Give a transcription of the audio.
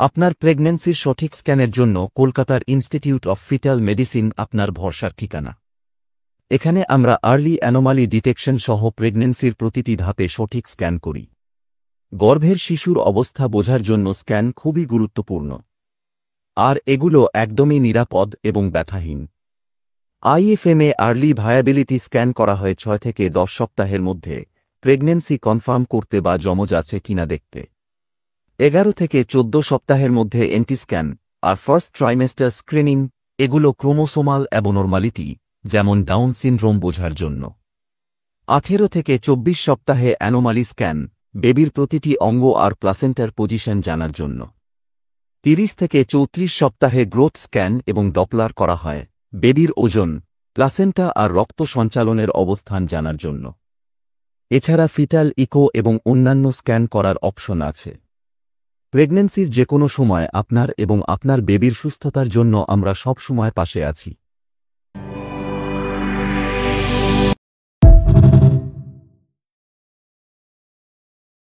আপনার প্রেগন্যান্সির সঠিক স্ক্যানের জন্য কলকাতার ইনস্টিটিউট অফ ফিটাল মেডিসিন আপনার ভরসার ঠিকানা। এখানে আমরা আর্লি অ্যানোমালি ডিটেকশন সহ প্রেগন্যান্সির প্রতিটি ধাপে সঠিক স্ক্যান করি। গর্ভের শিশুর অবস্থা বোঝার জন্য স্ক্যান খুবই গুরুত্বপূর্ণ, আর এগুলো একদমই নিরাপদ এবং ব্যথাহীন। আইএফএমে আর্লি ভায়াবিলিটি স্ক্যান করা হয় 6 থেকে 10 সপ্তাহের মধ্যে প্রেগন্যান্সি কনফার্ম করতে বা যমজ আছে কিনা দেখতে। 11 থেকে 14 সপ্তাহের মধ্যে এন্টিস্ক্যান আর ফার্স্ট ট্রাইমেস্টার স্ক্রিনিং, এগুলো ক্রোমোসোমাল অ্যাবনরমালিটি যেমন ডাউন সিনড্রোম বোঝার জন্য। 18 থেকে 24 সপ্তাহে অ্যানোমালি স্ক্যান, বেবির প্রতিটি অঙ্গ আর প্লাসেন্টার পজিশন জানার জন্য। 30 থেকে 34 সপ্তাহে গ্রোথ স্ক্যান এবং ডপলার করা হয়, বেবির ওজন, প্লাসেন্টা আর রক্ত সঞ্চালনের অবস্থান জানার জন্য। এছাড়া ফিটাল ইকো এবং অন্যান্য স্ক্যান করার অপশন আছে। প্রেগন্যান্সির যে কোনো সময় আপনার এবং আপনার বেবির সুস্থতার জন্য আমরা সব সময় পাশে আছি।